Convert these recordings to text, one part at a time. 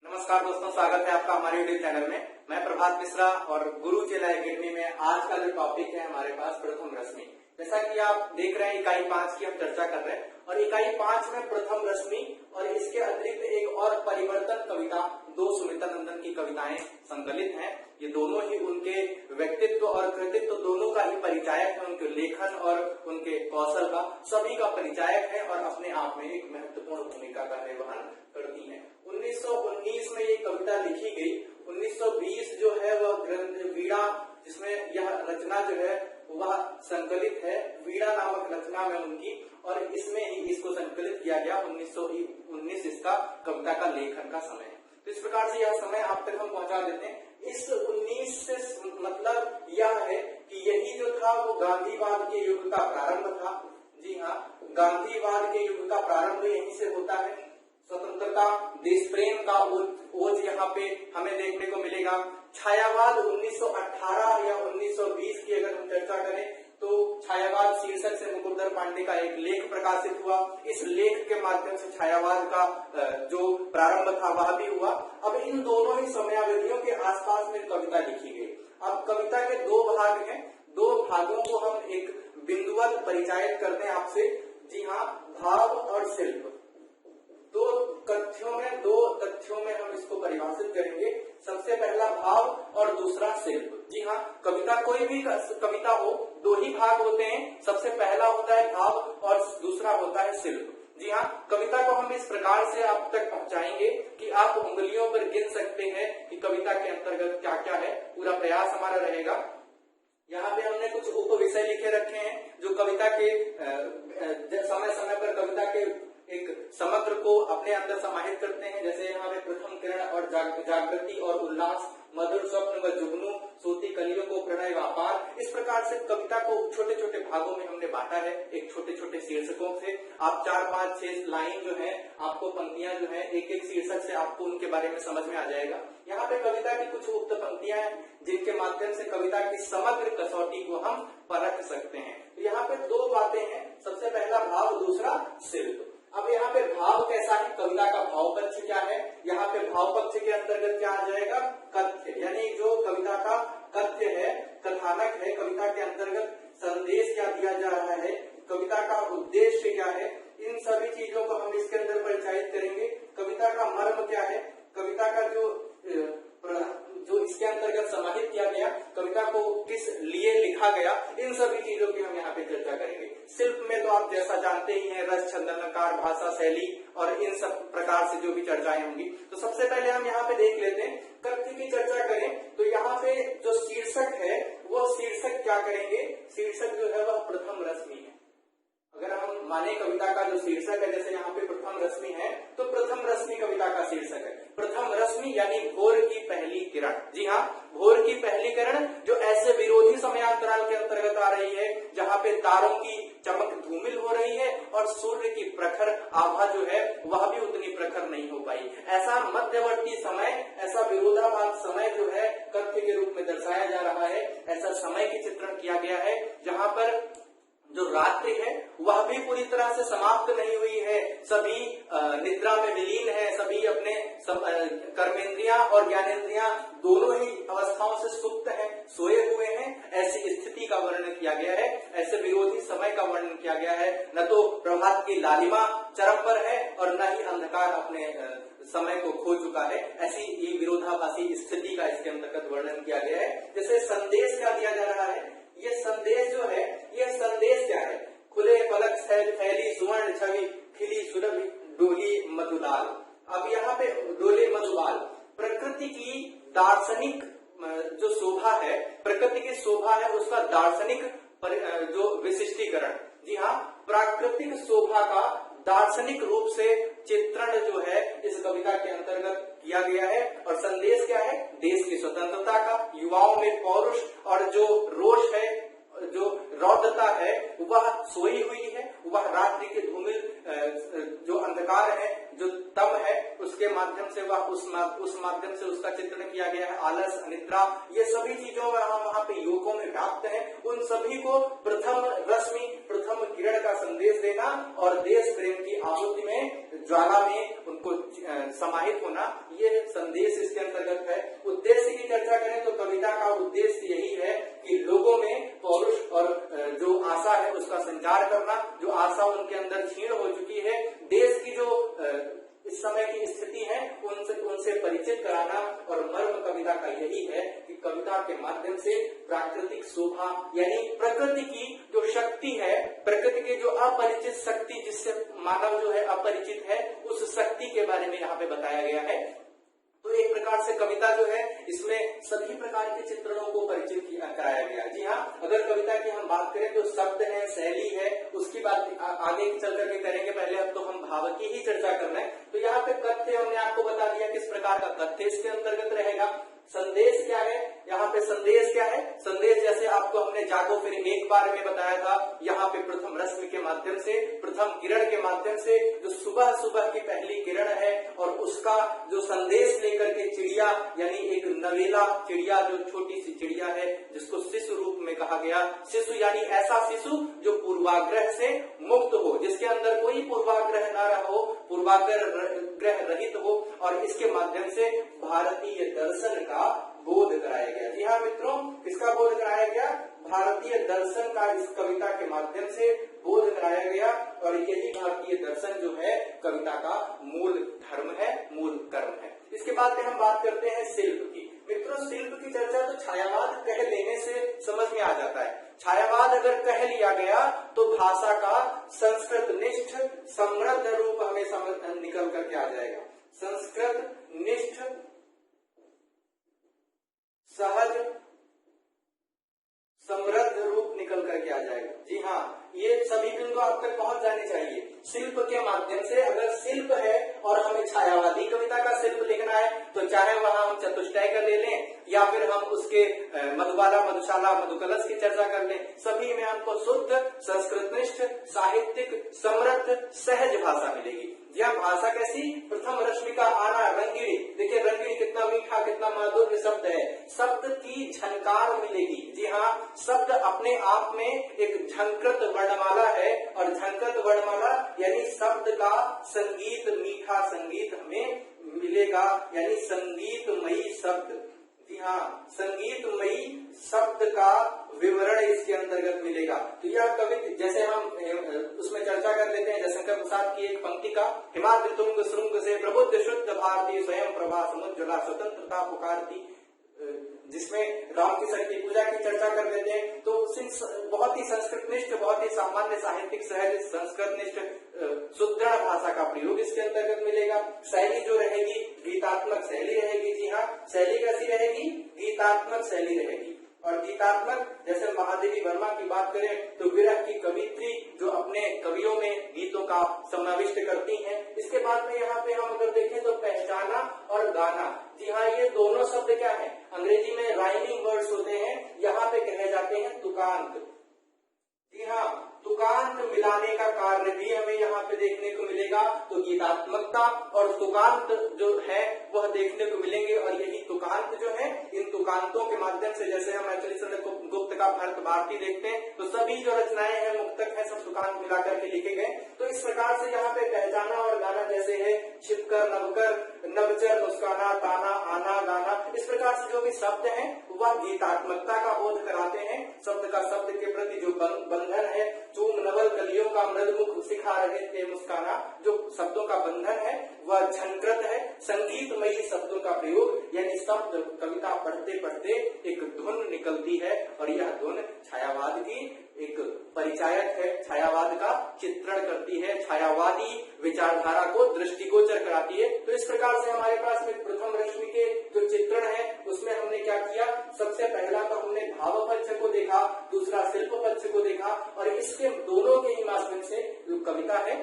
नमस्कार दोस्तों, स्वागत है आपका हमारे यूट्यूब चैनल में। मैं प्रभात मिश्रा और गुरु चेला एकेडमी में आज का जो टॉपिक है हमारे पास प्रथम रश्मि। जैसा कि आप देख रहे हैं इकाई 5 की हम चर्चा कर रहे हैं और इकाई 5 में प्रथम रश्मि और इसके अतिरिक्त एक और परिवर्तन कविता, दो सुमित्रा नंदन की कविताएं संकलित हैं। ये दोनों ही उनके व्यक्तित्व और कृतित्व दोनों का ही परिचायक है, उनके लेखन और उनके कौशल का सभी का परिचायक है और अपने आप में एक महत्वपूर्ण भूमिका का निर्वहन करती है। 1919 में ये कविता लिखी गई। 1920 जो है वह ग्रंथ वीणा, जिसमें यह रचना जो है वह संकलित है, वीणा नामक रचना में उनकी, और इसमें ही इसको संकलित किया गया। 1919 इसका कविता का लेखन का समय है। तो इस प्रकार से यह समय आप तक हम पहुंचा देते हैं। इस 19 से मतलब यह है कि यही जो था वो गांधीवाद के युग का प्रारंभ था। जी हाँ, गांधीवाद के युग का प्रारंभ यहीं से होता है। स्वतंत्रता, देश प्रेम का ओज यहाँ पे हमें देखने को मिलेगा। छायावाद 1918 या 1920 की अगर हम चर्चा करें तो छायावाद शीर्षक से मुकुंदर पांडे का एक लेख प्रकाशित हुआ। इस लेख के माध्यम से छायावाद का जो प्रारंभ था वह भी हुआ। अब इन दोनों ही समयावधियों के आसपास में कविता लिखी गई। अब कविता के दो भाग हैं, दो भागों को हम एक बिंदुवत परिचय करते हैं आपसे। जी हाँ, भाव और शिल्प, दो तथ्यों में हम इसको परिभाषित करेंगे। सबसे पहला भाव और दूसरा शिल्प। जी हाँ, कविता कोई भी कविता हो, दो ही भाग होते हैं। सबसे पहला होता है भाव और दूसरा होता है शिल्प। जी हाँ, कविता को हम इस प्रकार से आप तक पहुंचाएंगे कि आप उंगलियों पर गिन सकते हैं कि कविता के अंतर्गत क्या क्या है। पूरा प्रयास हमारा रहेगा। यहाँ पे हमने कुछ उप विषय लिखे रखे हैं जो कविता के समय समय पर कविता के एक समग्र को अपने अंदर समाहित करते हैं। जैसे यहाँ पे प्रथम किरण और जागृति और उल्लास, मधुर स्वप्न व जुगनू, सूती कलियों को प्रणय व्यापार। इस प्रकार से कविता को छोटे छोटे भागों में हमने बांटा है, एक छोटे छोटे शीर्षकों से। आप 4, 5, 6 लाइन जो है, आपको पंक्तियां जो है, एक एक शीर्षक से आपको उनके बारे में समझ में आ जाएगा। यहाँ पे कविता की कुछ उक्त पंक्तियां हैं जिनके माध्यम से कविता की समग्र कसौटी को हम परख सकते हैं। यहाँ पे दो बातें हैं, सबसे पहला भाव, दूसरा शिल्प। अब यहाँ पे भाव कैसा है, कविता का भाव पक्ष क्या है। यहाँ पे भाव पक्ष के अंतर्गत क्या आ जाएगा, कथ्य, यानी जो कविता का कथ्य है, कथानक है। कविता के अंतर्गत संदेश क्या दिया जा रहा है, कविता का उद्देश्य क्या है, इन सभी चीजों को हम इसके अंदर परिचय करेंगे। कविता का मर्म क्या है, कविता का जो इसके अंतर्गत समाहित किया गया, कविता को किस लिए लिखा गया, इन सभी चीजों की हम यहाँ पे चर्चा करेंगे। शिल्प में तो आप जैसा जानते ही हैं, रस, छंद, अलंकार, भाषा, शैली और इन सब प्रकार से जो भी चर्चाएं होंगी। तो सबसे पहले हम यहाँ पे देख लेते हैं, कथ्य की चर्चा करें तो यहाँ पे जो शीर्षक है वो शीर्षक क्या करेंगे, शीर्षक जो है वह प्रथम रश्मि है। अगर हम माने कविता का जो शीर्षक है, जैसे यहाँ पे प्रथम रश्मि है तो प्रथम रश्मि कविता का शीर्षक है। प्रथम रश्मि यानी भोर की पहली किरण। जी हाँ, भोर की पहली किरण जो ऐसे विरोधी समयांतराल के अंतर्गत आ रही है जहाँ पे तारों की चमक धूमिल हो रही है और सूर्य की प्रखर आभा जो है वह भी उतनी प्रखर नहीं हो पाई। ऐसा मध्यवर्ती समय, ऐसा विरोधाभास समय जो है कथ्य के रूप में दर्शाया जा रहा है। ऐसा समय की चित्रण किया गया है जहाँ पर जो रात्रि है वह भी पूरी तरह से समाप्त नहीं हुई है, सभी निद्रा में विलीन है, सभी अपने कर्मेंद्रियां और ज्ञानेंद्रियां दोनों ही अवस्थाओं से सुप्त हैं, सोए हुए हैं। ऐसी स्थिति का वर्णन किया गया है, ऐसे विरोधी समय का वर्णन किया गया है। न तो प्रभात की लालिमा चरम पर है और न ही अंधकार अपने समय को खो चुका है। ऐसी ये विरोधाभासी स्थिति का इसके अंतर्गत वर्णन किया गया है। जैसे संदेश क्या दिया जा रहा है, ये संदेश जो है, ये संदेश क्या है, खुले पलक फैली सुवर्ण छवि, खिली सुरभि डोली मधुलाल। अब यहाँ पे डोले मधुलाल, प्रकृति की दार्शनिक जो शोभा है, प्रकृति की शोभा है उसका दार्शनिक जो विशिष्टीकरण। जी हाँ, प्राकृतिक शोभा का दार्शनिक रूप से चित्रण जो है इस कविता के अंतर्गत किया गया है। और संदेश क्या है, देश की स्वतंत्रता का, युवाओं में पौरुष और जो रोष है, जो रौद्रता है वह सोई हुई है, वह रात्रि के धूमिल जो अंधकार है, जो तम है, उसके माध्यम से वह उस माध्यम से उसका चित्रण किया गया है। आलस, अनिद्रा, ये सभी चीजों वहाँ पे युवकों में व्याप्त है। उन सभी को प्रथम रश्मि, प्रथम किरण का संदेश संदेश देना और देश प्रेम की आहुति में ज्वाला में उनको समाहित होना, ये संदेश इसके अंतर्गत है। उद्देश्य की चर्चा करें तो कविता का उद्देश्य यही है कि लोगों में पौरुष और जो आशा है उसका संचार करना, जो आशा उनके अंदर क्षीण हो चुकी है, देश की जो इस समय की स्थिति है उनसे परिचित कराना। और मर्म कविता का यही है कि कविता के माध्यम से प्राकृतिक शोभा यानी प्रकृति की जो शक्ति है, प्रकृति की जो अपरिचित शक्ति जिससे मानव जो है अपरिचित है, उस शक्ति के बारे में यहाँ पे बताया गया है। तो एक प्रकार से कविता जो है इसमें सभी प्रकार के चित्रणों को परिचित कराया गया। जी हाँ, अगर कविता की हम बात करें तो शब्द है, शैली है, उसकी बात आगे चल करके करेंगे। पहले अब तो हम भाव की ही चर्चा कर रहे हैं। तो यहाँ पे कथ्य हमने आपको बता दिया किस प्रकार का कथ्य इसके अंतर्गत रहेगा। संदेश क्या है, यहाँ पे संदेश क्या है, संदेश जैसे आपको हमने जागो फिर एक बार में बताया था, यहाँ पे प्रथम रश्मि के माध्यम से, प्रथम किरण के माध्यम से जो सुबह सुबह की पहली किरण है और उसका जो संदेश लेकर के चिड़िया यानी एक नवेला चिड़िया, जो छोटी सी चिड़िया है जिसको शिशु रूप में कहा गया। शिशु यानी ऐसा शिशु जो पूर्वाग्रह से मुक्त हो, जिसके अंदर कोई पूर्वाग्रह न रहो, पूर्वाग्रह रहित हो, और इसके माध्यम से भारतीय दर्शन का बोध कराया गया। जी हाँ मित्रों, किसका बोध कराया गया? भारतीय दर्शन का इस कविता के माध्यम से बोध कराया गया। और यही भारतीय दर्शन जो है कविता का मूल धर्म है, मूल कर्म है। इसके बाद में हम बात करते हैं शिल्प की। मित्रों, शिल्प की चर्चा तो छायावाद कह लेने से समझ में आ जाता है। छायावाद अगर कह लिया गया तो भाषा का संस्कृत निष्ठ समृद्ध रूप हमें निकल करके आ जाएगा। संस्कृत निष्ठ सहज समृद्ध रूप निकल करके आ जाएगा। जी हाँ, ये सभी बिंदु आप तक पहुंच जाने चाहिए। शिल्प के माध्यम से, अगर शिल्प है और हमें छायावादी कविता का शिल्प लिखना है तो चाहे वहां हम चतुष्टय का ले लें या फिर हम उसके मधुबाला, मधुशाला, मधुकलश की चर्चा कर लें, सभी में हमको शुद्ध संस्कृतनिष्ठ साहित्यिक समृद्ध सहज भाषा मिलेगी। यह भाषा कैसी? प्रथम रश्मि का आना, रंगीणी। देखिए रंगीणी कितना मीठा, कितना माधुर्य शब्द है। शब्द की झनकार मिलेगी। जी हाँ, शब्द अपने आप में एक झंकृत वर्णमाला है और झंकृत वर्णमाला यानी शब्द का संगीत, मीठा संगीत हमें मिलेगा, यानी संगीतमयी शब्द। जी हाँ, संगीतमयी शब्द का विवरण इसके अंतर्गत मिलेगा। तो यह कवि, जैसे हम उसमें चर्चा कर लेते हैं जयशंकर प्रसाद की एक पंक्ति का, हिमाद्रि तुंग श्रृंग से प्रबुद्ध शुद्ध भारती स्वयं प्रभा समुज्ज्वला स्वतंत्रता पुकारती, जिसमें राम की शक्ति पूजा की चर्चा कर लेते हैं। तो बहुत ही संस्कृतनिष्ठ, बहुत ही सामान्य साहित्यिक सहज संस्कृतनिष्ठ सुदृढ़ भाषा का प्रयोग इसके अंतर्गत मिलेगा। शैली जो रहेगी गीतात्मक शैली रहेगी। जी हाँ, शैली कैसी रहेगी? गीतात्मक शैली रहेगी। और गीतात्मक, जैसे महादेवी वर्मा की बात करें तो विरह की कवित्री जो अपने कवियों में गीतों का समाविष्ट करती हैं। इसके बाद में यहाँ पे हम अगर देखें तो पहचाना और गाना। जी हाँ, ये दोनों शब्द क्या है? अंग्रेजी में राइमिंग वर्ड्स होते हैं, यहाँ पे कहे जाते हैं तुकांत। जी हाँ, तुकांत मिलाने का कार्य भी हमें यहाँ पे देखने को मिलेगा। तो गीतात्मकता और तुकांत जो है वह देखने को मिलेंगे। और यही तुकांत जो है, इन तुकांतों के माध्यम से, जैसे हम एक्चुअली गुप्त का भरत भारती देखते हैं तो सभी जो रचनाएं हैं, मुक्तक है, सब तुकांत मिलाकर के लिखे गए। तो इस प्रकार से यहाँ पे पहचाना और गाना जैसे है छिपकर, नवकर, नवचर, मुस्काना, ताना, आना, गाना, इस प्रकार से जो भी शब्द हैं वह गीतात्मकता का बोध कराते हैं। शब्द का शब्द के प्रति जो बंधन है, चूम नवल कलियों का मृदमुख सिखा रहे थे मुस्काना, जो शब्दों का बंधन है वह झंकृत है। संगीतमयी शब्दों का प्रयोग, यानी शब्द कविता पढ़ते पढ़ते एक धुन निकलती है और यह धुन छायावाद की एक परिचायक है, छायावाद का चित्रण करती है, छायावादी विचारधारा को दृष्टिगोचर कराती है। तो इस प्रकार से हमारे पास में प्रथम रश्मि के जो चित्रण है उसमें हमने क्या किया? सबसे पहला तो हमने भाव पक्ष को देखा, दूसरा शिल्प पक्ष को देखा, और इसके दोनों के ही माध्यम से जो कविता है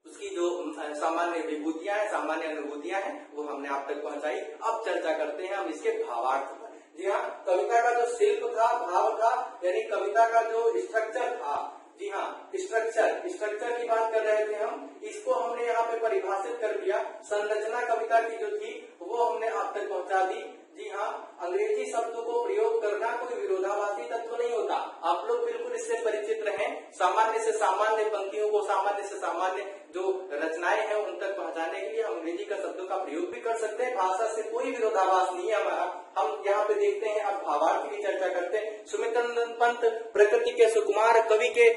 उसकी जो सामान्य विभूतियां हैं, सामान्य अनुभूतियां हैं, वो हमने आप तक पहुंचाई। अब चर्चा करते हैं हम इसके भावार्थ पर। जी हाँ, कविता का जो शिल्प था, भाव था, यानी कविता का जो स्ट्रक्चर था। जी हाँ, स्ट्रक्चर की बात कर रहे थे हम, इसको हमने यहाँ पे परिभाषित कर दिया। संरचना कविता की जो थी वो हमने आप तक पहुंचा दी। जी हाँ, अंग्रेजी शब्दों को प्रयोग करना कोई विरोधाभासी तत्व नहीं होता, आप लोग बिल्कुल इससे परिचित रहें। सामान्य से सामान्य पंक्तियों को, सामान्य से सामान्य जो रचनाएं हैं उन तक पहुंचाने के लिए हम अंग्रेजी का शब्दों का प्रयोग भी कर सकते हैं। भाषा से कोई विरोधाभास नहीं है हमारा। हम यहाँ पे देखते हैं, अब भावार्थ की चर्चा करते हैं। सुमित्रानंद पंत प्रकृति के सुकुमार कवि के,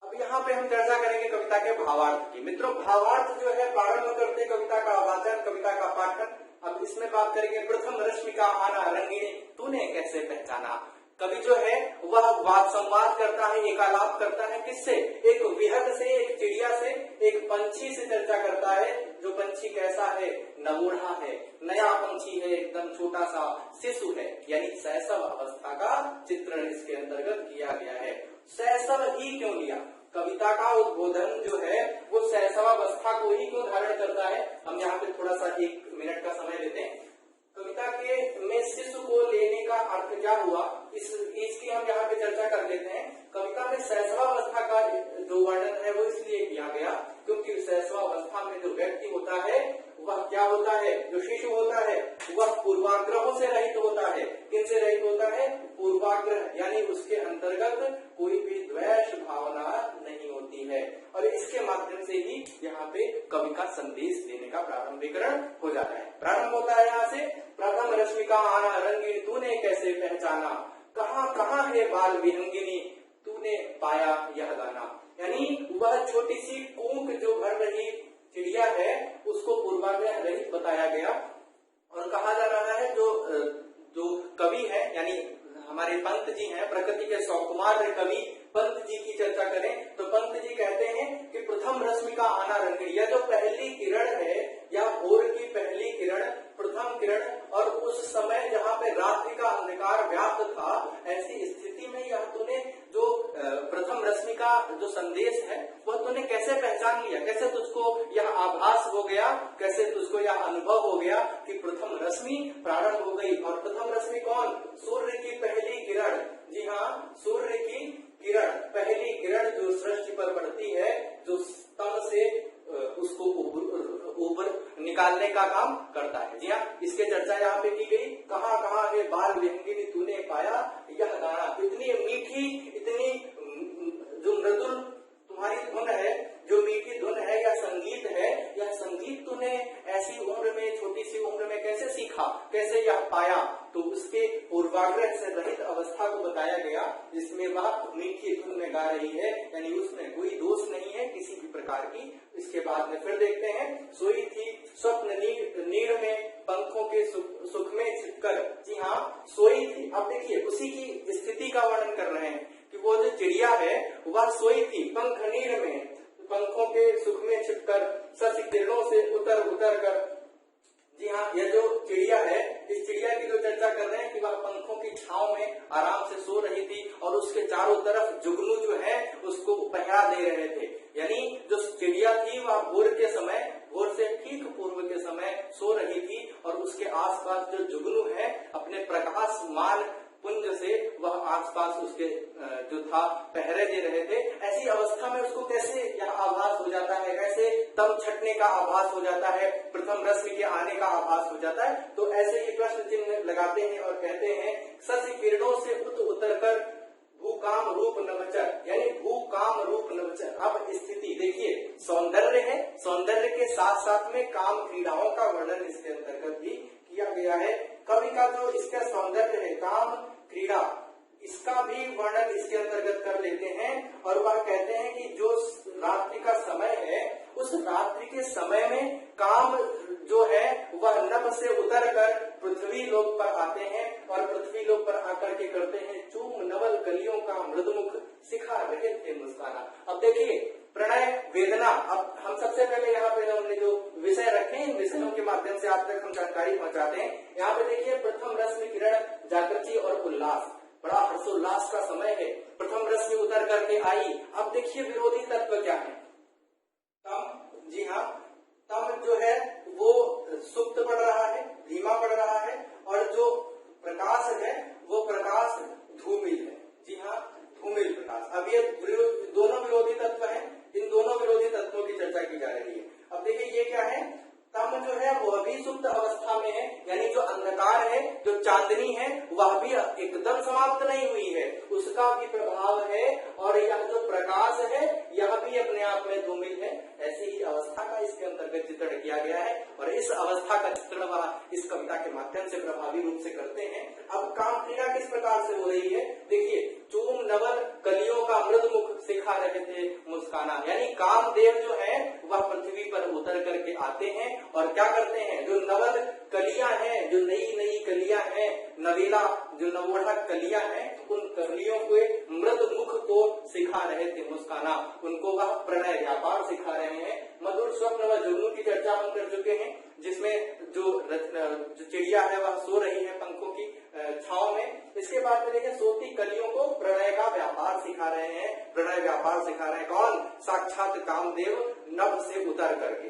अब यहाँ पे हम चर्चा करेंगे कविता के भावार्थ की। मित्रों, भावार्थ जो है प्रारंभ करते कविता का वाचन, कविता का पाठन। अब इसमें बात करेंगे प्रथम रश्मि का आना रंगीणी तूने कैसे पहचाना। कवि जो है वह वाद संवाद करता है, एकालाप करता है, किससे? एक विहंग से, एक चिड़िया से, एक पंछी से चर्चा करता है। जो पंछी कैसा है? नवोढ़ा है, नया पंछी है, एकदम छोटा सा शिशु है, यानी शैशव अवस्था का चित्रण इसके अंतर्गत किया गया है। शैशव ही क्यों लिया? कविता का उद्बोधन जो है वो शैशवावस्था को ही क्यों धारण करता है? हम यहाँ पे थोड़ा सा 1 मिनट का समय लेते हैं। कविता के में शिशु को लेने का अर्थ क्या हुआ, इसकी हम यहाँ पे चर्चा कर लेते हैं। कविता में शैशवावस्था का जो वर्णन है वो इसलिए किया गया क्योंकि शैशवावस्था में जो व्यक्ति होता है वह क्या होता है? जो शिशु होता है वह पूर्वाग्रहों से रहित होता है। किनसे रहित होता है? पूर्वाग्रह, यानी उसके अंतर्गत कोई भी द्वेष भावना नहीं होती है। और इसके माध्यम से ही यहाँ पे कवि का संदेश देने का प्रारंभिकरण हो जाता है। प्रारंभ होता है यहाँ से, प्रथम रश्मि का आना रंगीणी तूने कैसे पहचाना, कहाँ कहाँ है बाल विहंगिनी तूने पाया यह गाना। यानी वह छोटी सी कूक जो भर रही चिड़िया है उसको पूर्वाग्रह रहित बताया गया। और कहा जा रहा है जो कवि है, यानी हमारे पंत जी हैं, प्रकृति के सौकुमार कवि पंत जी की चर्चा करें तो पंत जी कहते हैं कि प्रथम रश्मि का आना रंगीणी, यह जो पहली किरण है या भोर की पहली किरण, प्रथम किरण, और उस समय जहाँ पे रात्रि का अंधकार व्याप्त था, ऐसी स्थिति में यह तूने जो प्रथम रश्मि का जो संदेश है वह तूने कैसे पहचान लिया, कैसे तुझको यह आभास हो गया, कैसे तुझको यह अनुभव हो गया कि प्रथम रश्मि प्रारंभ हो गई। और प्रथम रश्मि कौन? सूर्य की पहली किरण। जी हाँ, सूर्य की किरण, पहली किरण जो सृष्टि पर पड़ती है, जो तम से उसको ऊपर निकालने का काम करता है। जी हाँ, इसके चर्चा यहाँ पे की गई। कहाँ कहाँ है बाल विहंगिनी तूने पाया यह गाना। इतनी मीठी, इतनी जो मृदुल तुम्हारी धुन है, जो मीठी धुन है या संगीत है, यह संगीत तूने ऐसी उम्र में, छोटी सी उम्र में कैसे सीखा, कैसे यह पाया? तो उसके पूर्वाग्रह से रहित अवस्था को बताया गया जिसमें वह मीठी धुन में गा रही है, यानी उसमें कोई दोष नहीं है किसी भी प्रकार की। इसके बाद में फिर देखते हैं, सोई थी स्वप्न नीड़ में पंखों के सुख में छिपकर। जी हाँ, सोई थी। अब देखिए उसी की स्थिति का वर्णन कर रहे हैं कि वो जो चिड़िया है वह सोई थी पंख नीड़ में, पंखों के सुख में छिपकर, शशि किरणों से उतर उतर कर। जी हाँ, यह जो चिड़िया है, इस चिड़िया की जो चर्चा कर रहे हैं कि वह पंखों की छांव में आराम से सो रही थी और उसके चारों तरफ जुगनू जो है उसको पहरा दे रहे थे। यानी जो चिड़िया थी वह भोर के समय, भोर से ठीक पूर्व के समय सो रही थी और उसके आसपास जो जुगनू है अपने प्रकाशमान पुंज से वह आसपास उसके जो था पहरे दे रहे थे। ऐसी अवस्था में उसको कैसे यह आभास हो जाता है, कैसे तम छटने का आभास हो जाता है, प्रथम रश्मि के आने का आभास हो जाता है? तो ऐसे ही प्रश्न चिन्ह लगाते हैं और कहते हैं, शशि किरणों से उतर कर भूकाम रूप नवचर, यानी भूकाम रूप नवचर। अब स्थिति देखिए, सौंदर्य है, सौंदर्य के साथ साथ में काम क्रीड़ाओं का वर्णन इसके अंतर्गत भी किया गया है। कवि का जो इसका सौंदर्य है, काम क्रीड़ा, इसका भी वर्णन इसके अंतर्गत कर लेते हैं। और वह कहते हैं कि जो रात्रि का समय है, उस रात्रि के समय में काम जो है वह नभ से उतर कर पृथ्वी लोक पर आते हैं और पृथ्वी लोक पर आकर के करते हैं चूम नवल कलियों का मृदमुख सिखा रहे थे मुस्काना। अब देखिए, प्रणय वेदना। अब हम सबसे पहले यहाँ पे हमने जो विषय रखे हैं, इन विषयों के माध्यम से आप तक हम जानकारी पहुंचाते हैं। यहाँ पे देखिए, प्रथम रश्मि किरण, जागृति और उल्लास, बड़ा हर्षोल्लास का समय है। प्रथम रश्मि उतर करके आई। अब देखिए विरोधी तत्व क्या है? तम। जी हाँ, तम जो है वो सुप्त पड़ रहा है, धीमा पड़ रहा है, और जो प्रकाश है वो प्रकाश धूमिल है। जी हाँ, धूमिल प्रकाश। अब ये दोनों विरोधी तत्व हैं, इन दोनों विरोधी तत्वों की चर्चा की जा रही है। अब देखिए ये क्या है? तम जो है वह भी सुप्त अवस्था में है, यानी जो अंधकार है, जो चांदनी है, वह भी एकदम समाप्त नहीं हुई है, उसका भी प्रभाव है। और आप में धूमिल है, ऐसी ही अवस्था का इसके अंतर्गत चित्रण किया गया है और इस अवस्था का चित्रण वह इस कविता के माध्यम से प्रभावी रूप से करते हैं। अब काम क्रीड़ा किस प्रकार से हो रही है, देखिए, चूम नवल कलियों का मृद मुख सिखा रहे थे मुस्काना, यानी कामदेव जो है वह पृथ्वी पर उतर करके आते हैं और क्या करते हैं, जो नवल कलियां हैं, जो नई नई कलियां हैं, नवेला जो नवोढ़ा कलियां हैं, उन कलियों के मृद मुख को सिखा रहे थे मुस्काना, उनको वह प्रणय व्यापार सिखा रहे हैं। मधुर स्वप्न व जुगनू की चर्चा हम कर चुके हैं, जिसमें जो चिड़िया है वह सो रही है पंखों की छांव में। इसके बाद में देखिए, सोती कलियों को प्रणय का व्यापार सिखा रहे हैं, प्रणय व्यापार सिखा रहे हैं कौन, साक्षात कामदेव नभ से उतर करके।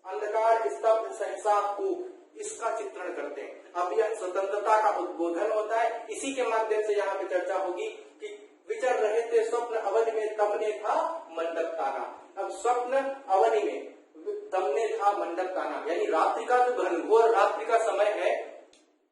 अंधकार स्तब्ध सहसा कूप, इसका चित्रण करते हैं। अब यह स्वतंत्रता का उद्बोधन होता है, इसी के माध्यम से यहाँ पे चर्चा होगी कि विचर रहे थे स्वप्न अवधि में तब ने था मंडप ताना। अब स्वप्न अवधि में तब ने था मंडप ताना, यानी रात्रि का जो घनघोर रात्रि का समय है,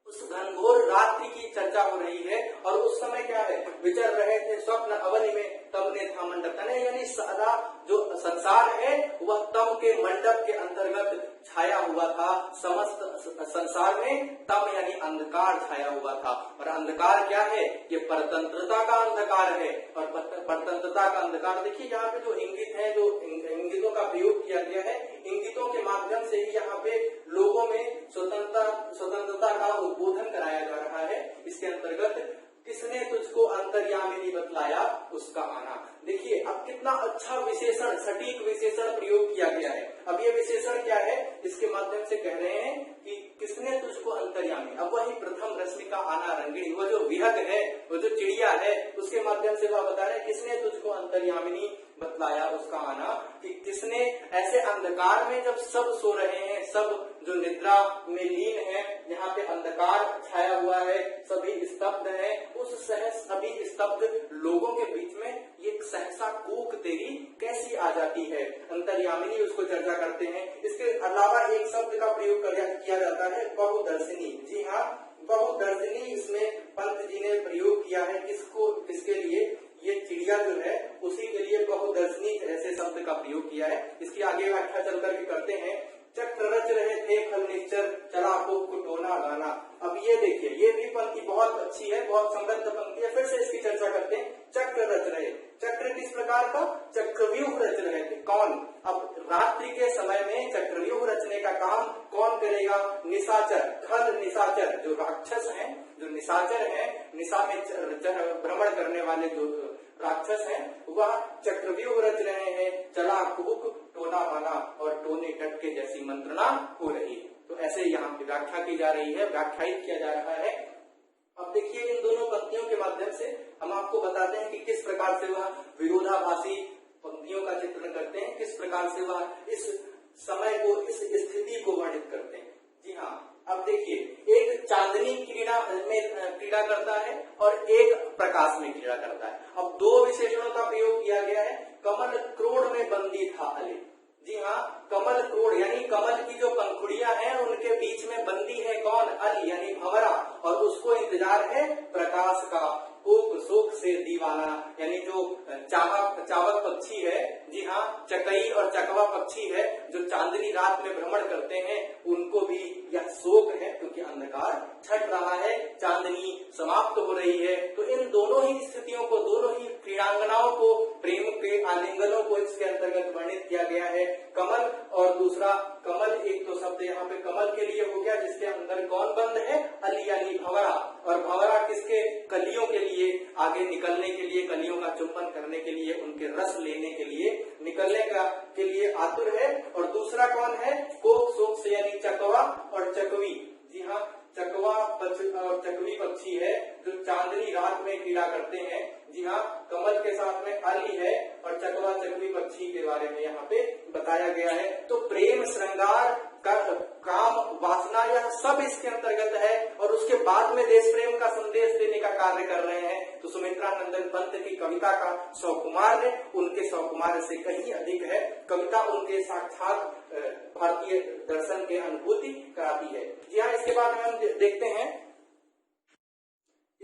उस घनघोर रात्रि की चर्चा हो रही है और उस समय क्या है, विचर रहे थे स्वप्न अवधि में तब ने था मंडप ताना, यानी सारा जो संसार है वह तम के मंडप के अंतर्गत छाया हुआ था। समस्त संसार में तम यानी अंधकार छाया हुआ था, और अंधकार क्या है, ये परतंत्रता का अंधकार है। और परतंत्रता का अंधकार देखिए, यहाँ पे जो इंगित है, जो इंगितों का प्रयोग किया गया है, इंगितों के माध्यम से ही यहाँ पे लोगों में स्वतंत्रता का उद्बोधन कराया जा रहा है। इसके अंतर्गत किसने तुझको अंतर्यामिनी बतलाया उसका आना, देखिए अब कितना अच्छा विशेषण, सटीक विशेषण प्रयोग किया गया है। अब ये विशेषण क्या है, इसके माध्यम से कह रहे हैं कि किसने तुझको अंतर्यामी, अब वही प्रथम रश्मि का आना रंगिणी, वो जो विहग है, वो जो चिड़िया है, उसके माध्यम से वह बता रहे हैं किसने तुझको अंतर्यामिनी बतलाया उसका आना, कि किसने ऐसे अंधकार में जब सब सो रहे हैं, सब जो निद्रा में लीन है, यहाँ पे अंधकार छाया हुआ है, सभी स्तब्ध है, उस सहज सभी स्तब्ध लोगों के बीच में ये सहसा कूक तेरी कैसी आ जाती है, अंतर्यामिनी, उसको चर्चा करते हैं। इसके अलावा एक शब्द का प्रयोग किया जाता है, बहुदर्शिनी। जी हाँ, बहुदर्शिनी इसमें पंत जी ने प्रयोग किया है, किसको, किसके लिए, ये चिड़िया जो है उसी के लिए बहुदर्शनी ऐसे शब्द का प्रयोग किया है। इसकी आगे व्याख्या चल करके करते हैं। चक्र रच रहे थे फल निश्चर, चला कुटोना गाना। अब ये देखिए, ये भी पंक्ति बहुत अच्छी है, बहुत समृद्ध पंक्ति है, फिर से इसकी चर्चा करते हैं। चक्र रच रहे, चक्र किस प्रकार का, चक्रव्यूह रच रहे थे, कौन, अब रात्रि के समय में चक्रव्यूह रचने का काम कौन करेगा, निशाचर, खल निशाचर, जो राक्षस हैं, जो निशाचर हैं, निशा में भ्रमण करने वाले जो राक्षस हैं, वह चक्रव्यूह रच रहे हैं, चला कुबुक टोना माना, और टोने टटके जैसी मंत्रणा हो रही है। तो ऐसे यहाँ की व्याख्या की जा रही है, व्याख्यायित किया जा रहा है। अब देखिए, इन दोनों पंक्तियों के माध्यम से हम आपको बताते हैं कि किस प्रकार से वह विरोधाभासी पंक्तियों का चित्रण करते हैं, किस प्रकार से वह इस समय को, इस स्थिति को वर्णित करते हैं। जी हाँ, अब देखिए, एक चांदनी क्रीड़ा करता है और एक प्रकाश में क्रीड़ा करता है। अब दो विशेषणों का प्रयोग किया गया है। कमल क्रोड़ में बंदी था अले, जी हाँ, कमल क्रोड़ यानी कमल की जो पंखुड़ियां हैं उनके बीच में बंदी है कौन, अल यानी भंवरा, और उसको इंतजार है प्रकाश का। कोक शोक से दीवाना, यानी जो चावक पक्षी है, जी हाँ, चकई और चकवा पक्षी है, जो चांदनी रात में भ्रमण करते हैं, उनको भी यह शोक है, क्योंकि अंधकार छट रहा है, चांदनी समाप्त हो रही है। तो इन दोनों ही स्थितियों को, दोनों ही क्रीड़ांगनाओं को, प्रेम के आलिंगनों को इसके अंतर्गत वर्णित किया गया है। कमल और दूसरा कमल, एक तो शब्द यहाँ पे कमल के लिए हो गया, जिसके अंदर कौन बंद है, अली यानी भंवरा, और भंवरा किसके, कलियों के लिए, आगे निकलने के लिए, कलियों का चुंबन करने के लिए, उनके रस लेने के लिए, निकलने के लिए आतुर है। और दूसरा कौन है, कोक शोक से यानी चकवा और चकवी, जी हाँ, चकवा और चकवी पक्षी है, जो चांदनी रात में क्रीड़ा करते हैं। जी हाँ, कमल के साथ में अली है और चकवा चकवी पक्षी के बारे में यहाँ पे बताया गया है। तो प्रेम, श्रृंगार, काम, वासना, यह सब इसके अंतर्गत है, और उसके बाद में देश प्रेम का संदेश देने का कार्य कर रहे हैं। तो सुमित्रा नंदन पंत की कविता का सौकुमार है, उनके सौकुमार से कहीं अधिक है। कविता उनके साक्षात भारतीय दर्शन के अनुभूति कराती है। जी हाँ, इसके बाद में हम देखते हैं,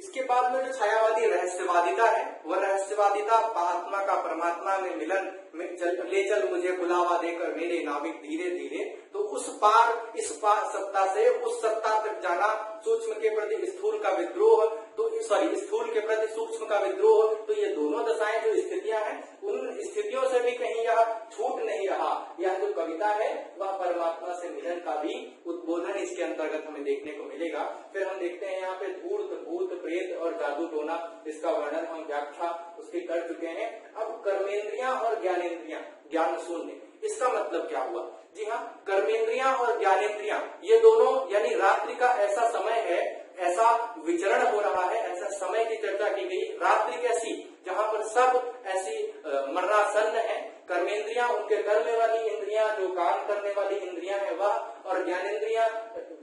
इसके बाद में जो छायावादी रहस्यवादिता है, वह रहस्यवादिता आत्मा का परमात्मा में मिलन में ले चल मुझे बुलावा देकर मेरे नाविक धीरे धीरे, तो उस पार इस पार सत्ता से उस सत्ता तक जाना, सूक्ष्म के प्रति स्थूल का विद्रोह, तो स्थूल के प्रति सूक्ष्म का विद्रोह, तो ये दोनों दशाएं जो स्थितियां हैं, उन स्थितियों से भी कहीं यह छूट नहीं रहा। यह जो कविता है वह परमात्मा से मिलन का भी उद्बोधन इसके अंतर्गत हमें देखने को मिलेगा। फिर हम देखते हैं यहाँ पे धूर्त, भूत, प्रेत और जादू टोना, इसका वर्णन हम व्याख्या उसकी कर चुके हैं। अब कर्मेंद्रियां और ज्ञानेंद्रियां, ज्ञान शून्य, इसका मतलब क्या हुआ? जी हाँ, कर्मेंद्रियां और ज्ञानेंद्रियां ये दोनों, यानी रात्रि का ऐसा समय है, ऐसा विचरण हो रहा है, ऐसा समय की चर्चा की गई। रात्रि कैसी, जहाँ पर सब ऐसी मरणासन्न है। कर्मेंद्रियां उनके करने वाली इंद्रियां, जो काम करने वाली इंद्रियां है वह, और ज्ञानेंद्रियां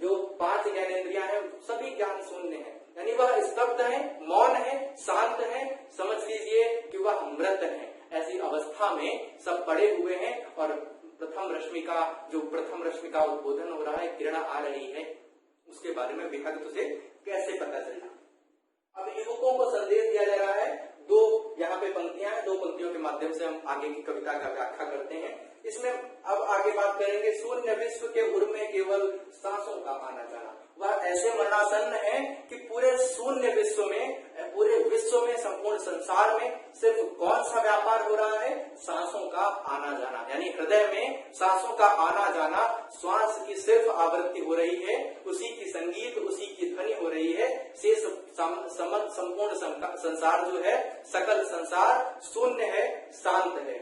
जो 5 ज्ञानेंद्रियां हैं सभी ज्ञान शून्य है, यानी वह स्तब्ध है, मौन है, शांत है, समझ लीजिए कि वह मृत है। ऐसी अवस्था में सब पड़े हुए हैं और प्रथम रश्मि का उद्बोधन हो रहा है, किरण आ रही है, उसके बारे में विहंग तुझे कैसे पता चला। अब युवकों को संदेश दिया जा रहा है। 2 यहाँ पे पंक्तियां हैं, 2 पंक्तियों के माध्यम से हम आगे की कविता का व्याख्या करते हैं। इसमें अब आगे बात करेंगे, शून्य विश्व के उर में केवल सांसों का आना जाना। वह ऐसे मरणासन्न है कि पूरे शून्य विश्व में, पूरे विश्व में, संपूर्ण संसार में सिर्फ कौन सा व्यापार हो रहा है? सांसों का आना जाना, यानी हृदय में सांसों का आना जाना, श्वास की सिर्फ आवृत्ति हो रही है, उसी की संगीत, उसी की ध्वनि हो रही है। शेष संपूर्ण संसार जो है, सकल संसार शून्य है, शांत है।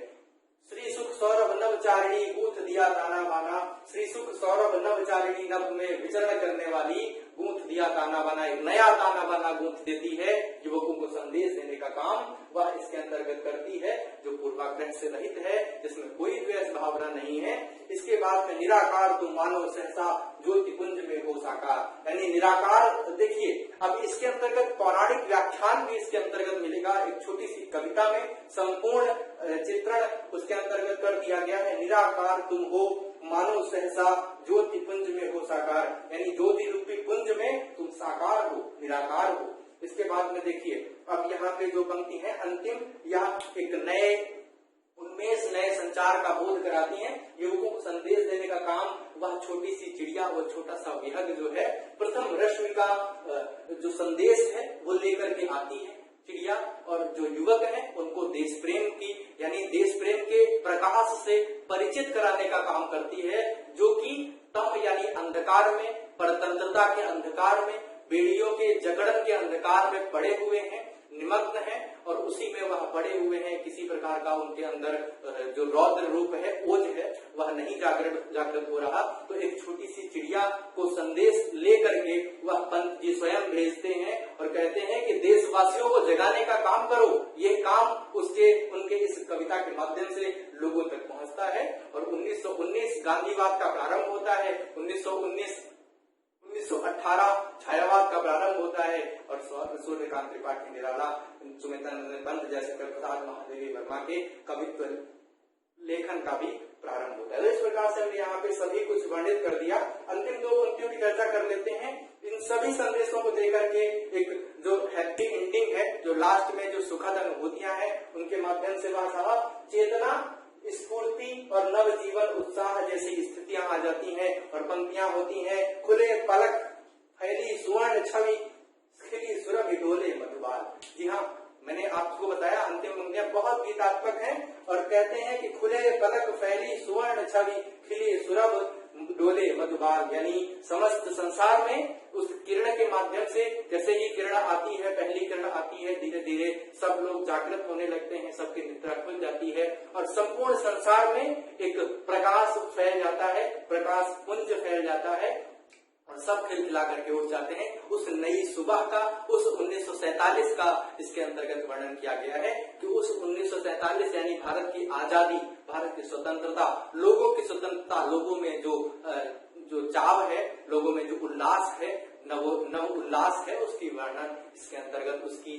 श्री सुख सौरभ नवचारिणी गूंथ दिया ताना बाना, श्री सुख सौरभ नवचारिणी नभ में विचरण करने वाली गूंथ दिया ताना बाना, एक नया ताना बाना गूंथ देती है, युवकों को संदेश देने का काम वह इसके अंतर्गत करती है, जो पूर्वाग्रह से रहित है, जिसमें कोई द्वेष भावना नहीं है। इसके बाद में निराकार तुम मानो सहसा ज्योति कुंज में हो साकार, यानी निराकार। देखिए अब इसके अंतर्गत पौराणिक व्याख्यान भी इसके अंतर्गत मिलेगा। एक छोटी सी कविता में संपूर्ण चित्रण उसके अंतर्गत कर दिया गया है। निराकार तुम हो मानो सहसा ज्योति पुंज में हो साकार, यानी ज्योति रूपी पुंज में तुम साकार हो, निराकार हो। इसके बाद में देखिए अब यहाँ पे जो पंक्ति है अंतिम, यह एक नए उन्मेष, नए संचार का बोध कराती है। युवकों को संदेश देने का काम वह छोटी सी चिड़िया, वो छोटा सा विहंग जो है, प्रथम रश्मि का जो संदेश है वो लेकर के आती है चिड़िया, और जो युवक है उनको देश प्रेम की, यानी देश प्रेम के प्रकाश से परिचित कराने का काम करती है, जो कि तम यानी अंधकार में, परतंत्रता के अंधकार में, बेड़ियों के जगड़न के अंधकार में पड़े हुए हैं, निमग्न है, और उसी में वह पड़े हुए हैं। किसी प्रकार का उनके अंदर जो रौद्र रूप है, ओज है, वह नहीं जागृत हो रहा। तो एक छोटी सी चिड़िया को संदेश लेकर के वह पंत जी स्वयं भेजते हैं और कहते हैं कि देशवासियों को जगाने का काम करो। ये काम उनके इस कविता के माध्यम से लोगों तक पहुंचता है, और 1919 गांधीवाद का प्रारंभ होता है, 1918 छायावाद का प्रारंभ होता है, और सूर्यकांत त्रिपाठी निराला, सुमित्रानंद पंत जैसे प्रसाद महादेवी वर्मा के कवित्व लेखन का भी प्रारंभ होता है। तो इस प्रकार से हमने यहाँ पे सभी कुछ वर्णित कर दिया। अंतिम 2 पंक्तियों की चर्चा कर लेते हैं। इन सभी संदेशों को देकर के एक जो हैप्पी एंडिंग है, जो लास्ट में जो सुखद अनुभूतियां हैं, उनके माध्यम से वह साहब चेतना, स्फूर्ति और नव जीवन उत्साह जैसी स्थितियां आ जाती हैं, और पंक्तियां होती हैं, खुले पलक फैली सुवर्ण छवि खिली सुरभि डोले मधुबाल। जी हाँ, मैंने आपको बताया अंतिम पंक्तियां बहुत गीतात्मक हैं, और कहते हैं कि खुले पलक फैली सुवर्ण छवि खिली सुरभ डोले मधुबाल, यानी समस्त संसार में उस किरण के माध्यम से, जैसे ही किरण आती है, पहली किरण आती है, धीरे धीरे सब लोग जागृत होने लगते हैं, सबकी निद्रा खुल जाती है, और संपूर्ण संसार में एक प्रकाश फैल जाता है, प्रकाश पुंज फैल जाता है, और सब खिलखिला करके उठ जाते हैं। उस नई सुबह का, उस 1947 का इसके अंतर्गत वर्णन किया गया है कि उस 1947 यानी भारत की आजादी, भारत की स्वतंत्रता, लोगों की स्वतंत्रता, लोगों में जो चाव है, लोगों में जो उल्लास है, नव उल्लास है उसकी वर्णन इसके अंतर्गत, उसकी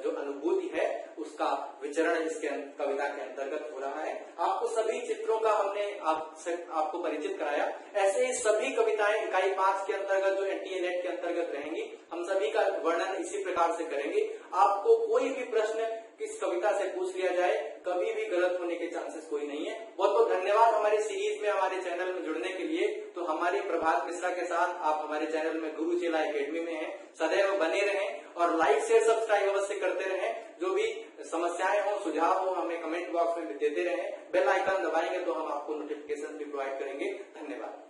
जो अनुभूति है उसका विचरण इसके कविता के अंतर्गत हो रहा है। आपको सभी चित्रों का हमने आपको परिचित कराया। ऐसे ही सभी कविताएं इकाई 5 के अंतर्गत जो एनटीए नेट के अंतर्गत रहेंगी, हम सभी का वर्णन इसी प्रकार से करेंगे। आपको कोई भी प्रश्न किस कविता से पूछ लिया जाए, कभी भी गलत होने के चांसेस कोई नहीं है। बहुत बहुत धन्यवाद हमारे सीरीज में, हमारे चैनल में जुड़ने के लिए। तो हमारे प्रभात मिश्रा के साथ आप हमारे चैनल में गुरु चेला एकेडमी में हैं, सदैव बने रहें और लाइक शेयर सब्सक्राइब अवश्य करते रहें। जो भी समस्याएं हो, सुझाव हो, हमें कमेंट बॉक्स में देते रहें। बेल आइकन दबाएंगे तो हम आपको नोटिफिकेशन भी प्रोवाइड करेंगे। धन्यवाद।